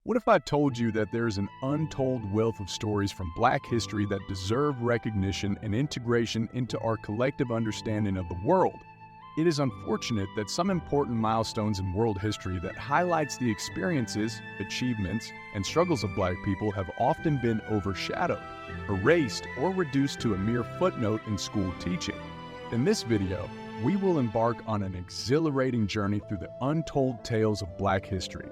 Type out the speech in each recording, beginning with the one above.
What if I told you that there's an untold wealth of stories from Black history that deserve recognition and integration into our collective understanding of the world? It is unfortunate that some important milestones in world history that highlights the experiences, achievements, and struggles of Black people have often been overshadowed, erased, or reduced to a mere footnote in school teaching. In this video, we will embark on an exhilarating journey through the untold tales of Black history,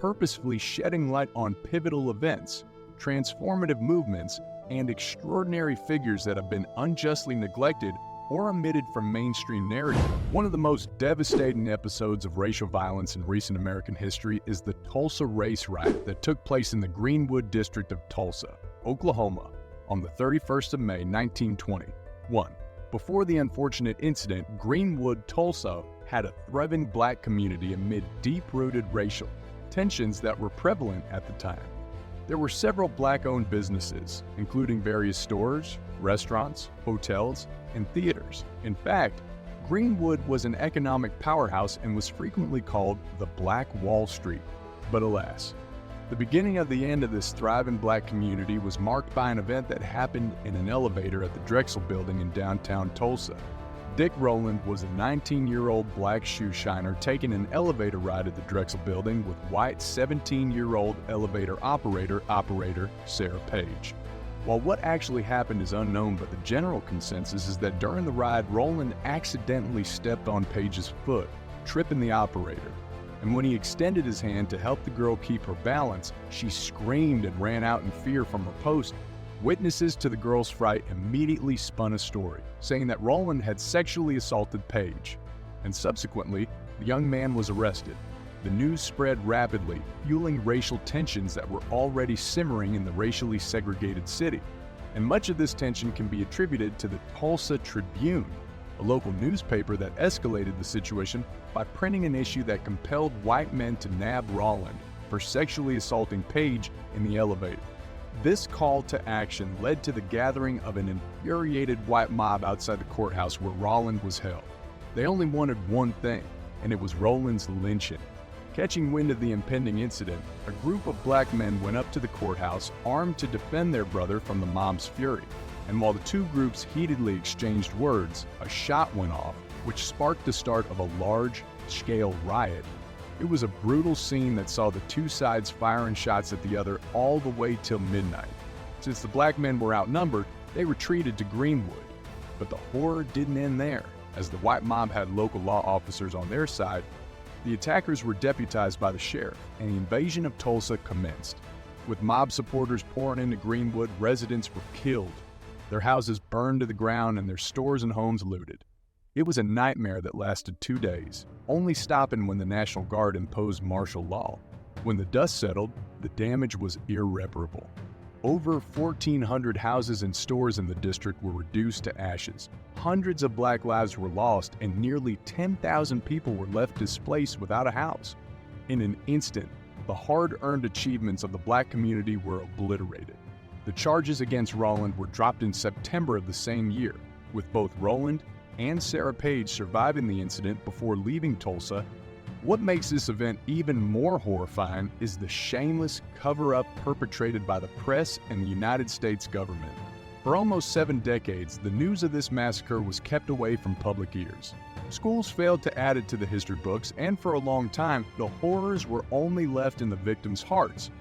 purposefully shedding light on pivotal events, transformative movements, and extraordinary figures that have been unjustly neglected or omitted from mainstream narrative. One of the most devastating episodes of racial violence in recent American history is the Tulsa race riot that took place in the Greenwood district of Tulsa, Oklahoma, on the 31st of May, 1921. Before the unfortunate incident, Greenwood, Tulsa had a thriving Black community amid deep-rooted racial tensions that were prevalent at the time. There were several Black-owned businesses, including various stores, restaurants, hotels, and theaters. In fact, Greenwood was an economic powerhouse and was frequently called the Black Wall Street. But alas, the beginning of the end of this thriving Black community was marked by an event that happened in an elevator at the Drexel Building in downtown Tulsa. Dick Rowland was a 19-year-old Black shoe shiner taking an elevator ride at the Drexel Building with white 17-year-old elevator operator Sarah Page. While what actually happened is unknown, but the general consensus is that during the ride, Rowland accidentally stepped on Page's foot, tripping the operator. And when he extended his hand to help the girl keep her balance, she screamed and ran out in fear from her post. Witnesses to the girl's fright immediately spun a story, saying that Rowland had sexually assaulted Page, and subsequently, the young man was arrested. The news spread rapidly, fueling racial tensions that were already simmering in the racially segregated city. And much of this tension can be attributed to the Tulsa Tribune, a local newspaper that escalated the situation by printing an issue that compelled white men to nab Rowland for sexually assaulting Page in the elevator. This call to action led to the gathering of an infuriated white mob outside the courthouse where Rowland was held. They only wanted one thing, and it was Rowland's lynching. Catching wind of the impending incident, a group of Black men went up to the courthouse armed to defend their brother from the mob's fury. And while the two groups heatedly exchanged words, a shot went off, which sparked the start of a large-scale riot. It was a brutal scene that saw the two sides firing shots at the other all the way till midnight. Since the Black men were outnumbered, they retreated to Greenwood. But the horror didn't end there. As the white mob had local law officers on their side, the attackers were deputized by the sheriff, and the invasion of Tulsa commenced. With mob supporters pouring into Greenwood, residents were killed, their houses burned to the ground, and their stores and homes looted. It was a nightmare that lasted 2 days, only stopping when the National Guard imposed martial law. When the dust settled, the damage was irreparable. Over 1,400 houses and stores in the district were reduced to ashes. Hundreds of Black lives were lost, and nearly 10,000 people were left displaced without a house. In an instant, the hard-earned achievements of the Black community were obliterated. The charges against Rowland were dropped in September of the same year, with both Rowland and Sarah Page surviving the incident before leaving Tulsa. What makes this event even more horrifying is the shameless cover-up perpetrated by the press and the United States government. For almost 7 decades, the news of this massacre was kept away from public ears. Schools failed to add it to the history books, and for a long time, the horrors were only left in the victims' hearts.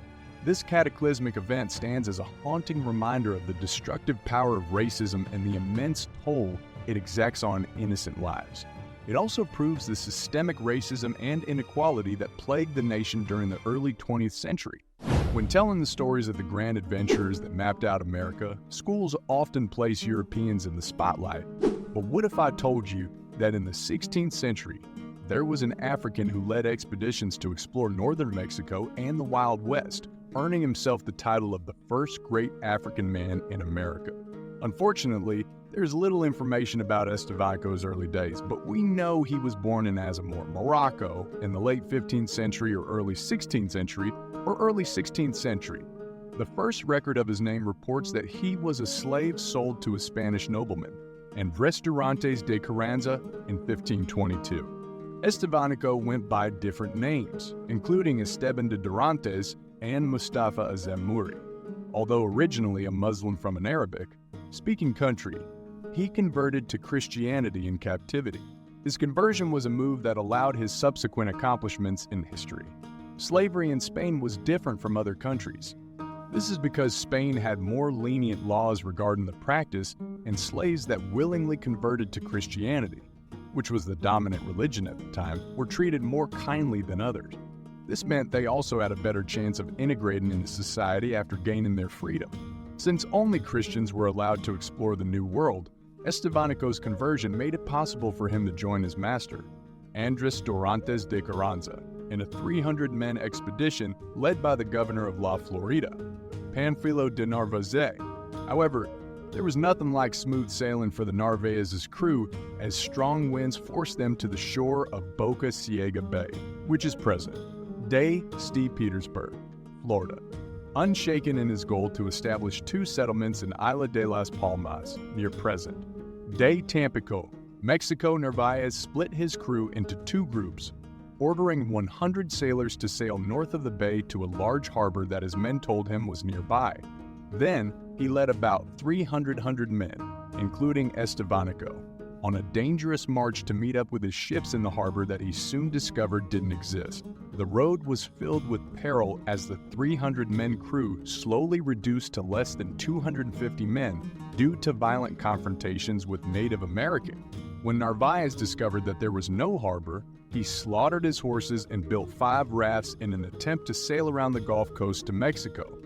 This cataclysmic event stands as a haunting reminder of the destructive power of racism and the immense toll it exacts on innocent lives. It also proves the systemic racism and inequality that plagued the nation during the early 20th century. When telling the stories of the grand adventurers that mapped out America, schools often place Europeans in the spotlight. But what if I told you that in the 16th century, there was an African who led expeditions to explore northern Mexico and the Wild West, earning himself the title of the first great African man in America? Unfortunately, there's little information about Estevanico's early days, but we know he was born in Azamor, Morocco, in the late 15th century or early 16th century, or early 16th century. The first record of his name reports that he was a slave sold to a Spanish nobleman, and Restaurantes de Carranza in 1522. Estevanico went by different names, including Esteban de Durantes and Mustafa Azamuri. Although originally a Muslim from an Arabic-speaking country, he converted to Christianity in captivity. His conversion was a move that allowed his subsequent accomplishments in history. Slavery in Spain was different from other countries. This is because Spain had more lenient laws regarding the practice, and slaves that willingly converted to Christianity, which was the dominant religion at the time, were treated more kindly than others. This meant they also had a better chance of integrating into society after gaining their freedom. Since only Christians were allowed to explore the New World, Estevanico's conversion made it possible for him to join his master, Andres Dorantes de Carranza, in a 300-man expedition led by the governor of La Florida, Panfilo de Narvaez. However, there was nothing like smooth sailing for the Narvaez's crew, as strong winds forced them to the shore of Boca Ciega Bay, which is present-day St. Petersburg, Florida. Unshaken in his goal to establish 2 settlements in Isla de las Palmas, near present-day Tampico, Mexico, Narvaez split his crew into 2 groups, ordering 100 sailors to sail north of the bay to a large harbor that his men told him was nearby. Then, he led about 300 men, including Estevanico, on a dangerous march to meet up with his ships in the harbor that he soon discovered didn't exist. The road was filled with peril as the 300-man crew slowly reduced to less than 250 men due to violent confrontations with Native Americans. When Narvaez discovered that there was no harbor, he slaughtered his horses and built 5 rafts in an attempt to sail around the Gulf Coast to Mexico.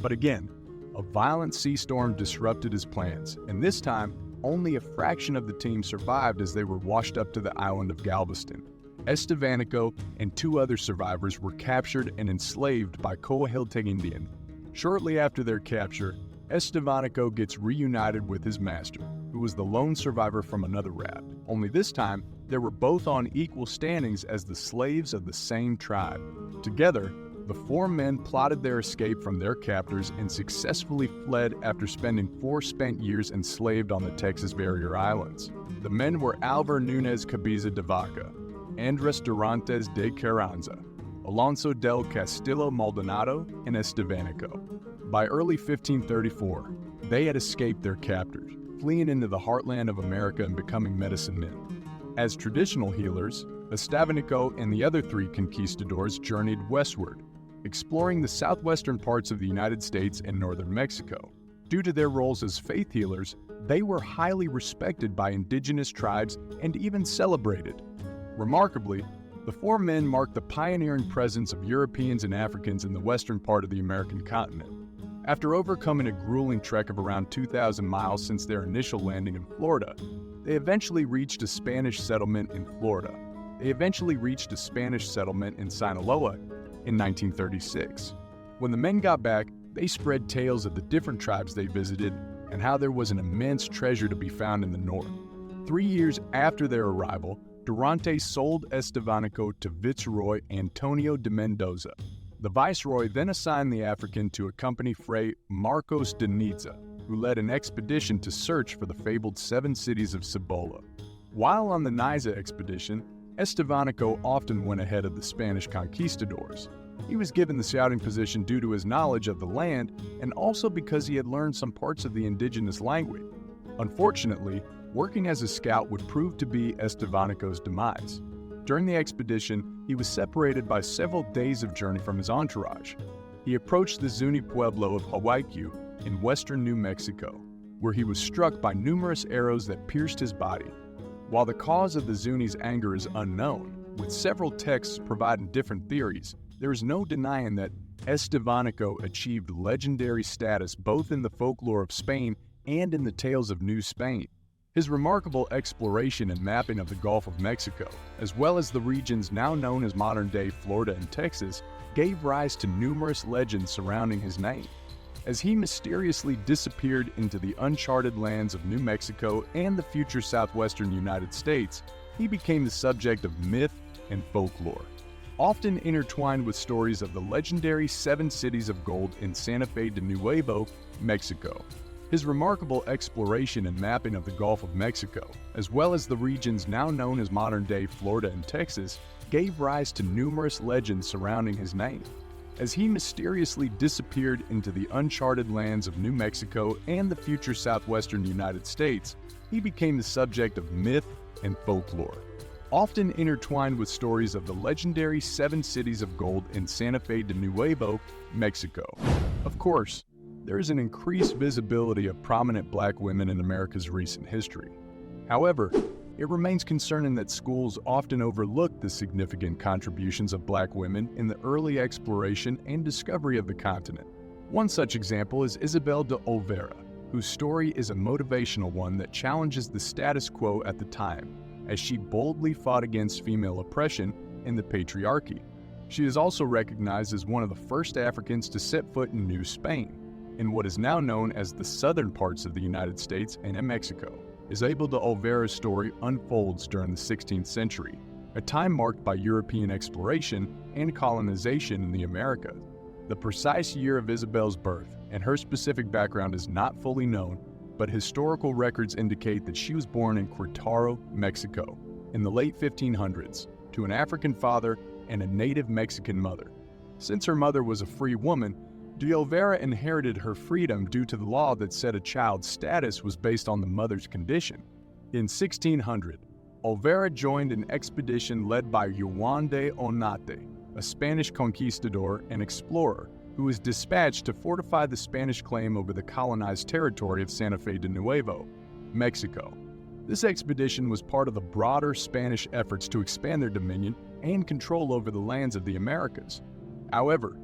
But again, a violent sea storm disrupted his plans, and this time, only a fraction of the team survived as they were washed up to the island of Galveston. Estevanico and 2 other survivors were captured and enslaved by Coahuiltec Indian. Shortly after their capture, Estevanico gets reunited with his master, who was the lone survivor from another raft. Only this time, they were both on equal standings as the slaves of the same tribe. Together, the 4 men plotted their escape from their captors and successfully fled after spending 4 spent years enslaved on the Texas Barrier Islands. The men were Alvar Nunez Cabiza de Vaca, Andres Dorantes de Carranza, Alonso del Castillo Maldonado, and Estevanico. By early 1534, they had escaped their captors, fleeing into the heartland of America and becoming medicine men. As traditional healers, Estevanico and the other 3 conquistadors journeyed westward, exploring the southwestern parts of the United States and northern Mexico. Due to their roles as faith healers, they were highly respected by indigenous tribes and even celebrated. Remarkably, the 4 men marked the pioneering presence of Europeans and Africans in the western part of the American continent. After overcoming a grueling trek of around 2,000 miles since their initial landing in Florida, they eventually reached a Spanish settlement in Sinaloa in 1936. When the men got back, they spread tales of the different tribes they visited and how there was an immense treasure to be found in the north. 3 years after their arrival, Dorantes sold Estevanico to Viceroy Antonio de Mendoza. The viceroy then assigned the African to accompany Fray Marcos de Niza, who led an expedition to search for the fabled 7 cities of Cibola. While on the Niza expedition, Estevanico often went ahead of the Spanish conquistadors. He was given the scouting position due to his knowledge of the land and also because he had learned some parts of the indigenous language. Unfortunately, working as a scout would prove to be Estevanico's demise. During the expedition, he was separated by several days of journey from his entourage. He approached the Zuni pueblo of Hawaii in western New Mexico, where he was struck by numerous arrows that pierced his body. While the cause of the Zuni's anger is unknown, with several texts providing different theories, there is no denying that Estevanico achieved legendary status both in the folklore of Spain and in the tales of New Spain. His remarkable exploration and mapping of the Gulf of Mexico, as well as the regions now known as modern-day Florida and Texas, gave rise to numerous legends surrounding his name. As he mysteriously disappeared into the uncharted lands of New Mexico and the future southwestern United States, he became the subject of myth and folklore, often intertwined with stories of the legendary 7 cities of gold in Santa Fe de Nuevo, Mexico. His remarkable exploration and mapping of the Gulf of Mexico, as well as the regions now known as modern-day Florida and Texas, gave rise to numerous legends surrounding his name. as he mysteriously disappeared into the uncharted lands of New Mexico and the future southwestern United States. He became the subject of myth and folklore, often intertwined with stories of the legendary 7 cities of gold in Santa Fe de Nuevo, Mexico. Of course, there is an increased visibility of prominent Black women in America's recent history. However, it remains concerning that schools often overlook the significant contributions of Black women in the early exploration and discovery of the continent. One such example is Isabel de Olvera, whose story is a motivational one that challenges the status quo at the time, as she boldly fought against female oppression and the patriarchy. She is also recognized as one of the first Africans to set foot in New Spain, in what is now known as the southern parts of the United States and in Mexico. Isabel de Olvera's story unfolds during the 16th century, a time marked by European exploration and colonization in the Americas. The precise year of Isabel's birth and her specific background is not fully known, but historical records indicate that she was born in Querétaro, Mexico, in the late 1500s, to an African father and a native Mexican mother. Since her mother was a free woman, de Olvera inherited her freedom due to the law that said a child's status was based on the mother's condition. In 1600, Olvera joined an expedition led by Juan de Onate, a Spanish conquistador and explorer who was dispatched to fortify the Spanish claim over the colonized territory of Santa Fe de Nuevo, Mexico. This expedition was part of the broader Spanish efforts to expand their dominion and control over the lands of the Americas. However,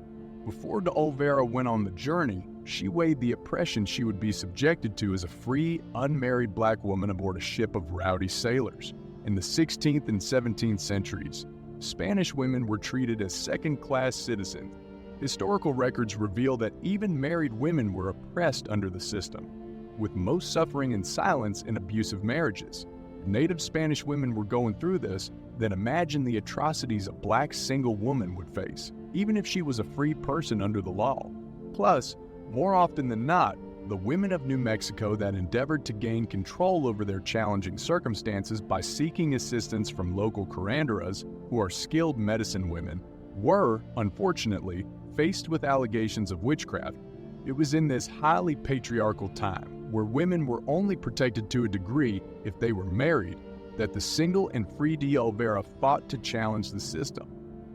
before de Olvera went on the journey, she weighed the oppression she would be subjected to as a free, unmarried Black woman aboard a ship of rowdy sailors. In the 16th and 17th centuries, Spanish women were treated as second-class citizens. Historical records reveal that even married women were oppressed under the system, with most suffering in silence in abusive marriages. If native Spanish women were going through this, then imagine the atrocities a Black single woman would face, even if she was a free person under the law. Plus, more often than not, the women of New Mexico that endeavored to gain control over their challenging circumstances by seeking assistance from local curanderas, who are skilled medicine women, were, unfortunately, faced with allegations of witchcraft. It was in this highly patriarchal time, where women were only protected to a degree if they were married, that the single and free de Olvera fought to challenge the system.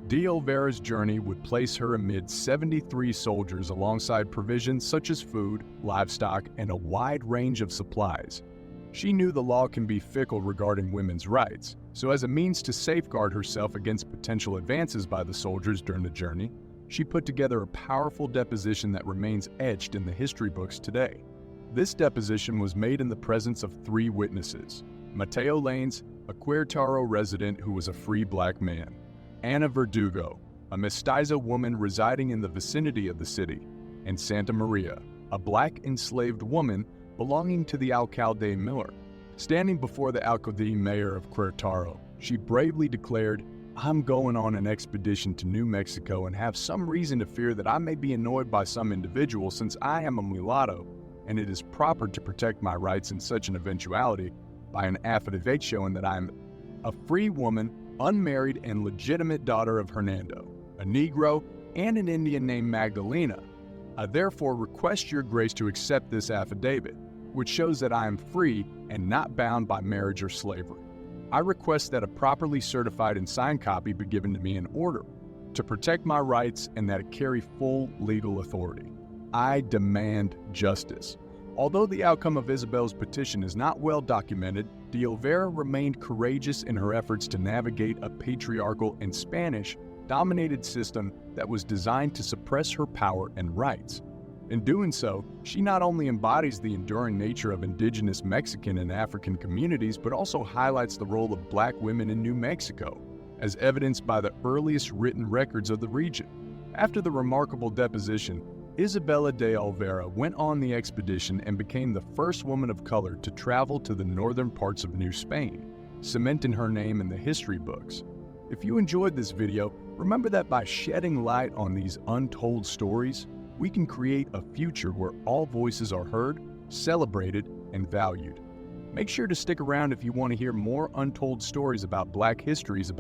De Olvera's journey would place her amid 73 soldiers alongside provisions such as food, livestock, and a wide range of supplies. She knew the law can be fickle regarding women's rights, so as a means to safeguard herself against potential advances by the soldiers during the journey, she put together a powerful deposition that remains etched in the history books today. This deposition was made in the presence of 3 witnesses: Mateo Lanes, a Querétaro resident who was a free Black man; Ana Verdugo, a mestiza woman residing in the vicinity of the city; and Santa Maria, a Black enslaved woman belonging to the alcalde Miller. Standing before the alcalde mayor of Querétaro, she bravely declared, "I'm going on an expedition to New Mexico and have some reason to fear that I may be annoyed by some individual since I am a mulatto, and it is proper to protect my rights in such an eventuality by an affidavit showing that I am a free woman, unmarried and legitimate daughter of Hernando, a Negro, and an Indian named Magdalena. I therefore request your grace to accept this affidavit, which shows that I am free and not bound by marriage or slavery. I request that a properly certified and signed copy be given to me in order to protect my rights and that it carry full legal authority. I demand justice." Although the outcome of Isabel's petition is not well documented, de Olvera remained courageous in her efforts to navigate a patriarchal and Spanish-dominated system that was designed to suppress her power and rights. In doing so, she not only embodies the enduring nature of indigenous Mexican and African communities, but also highlights the role of Black women in New Mexico, as evidenced by the earliest written records of the region. After the remarkable deposition, Isabella de Olvera went on the expedition and became the first woman of color to travel to the northern parts of New Spain, cementing her name in the history books. If you enjoyed this video, remember that by shedding light on these untold stories, we can create a future where all voices are heard, celebrated, and valued. Make sure to stick around if you want to hear more untold stories about Black histories.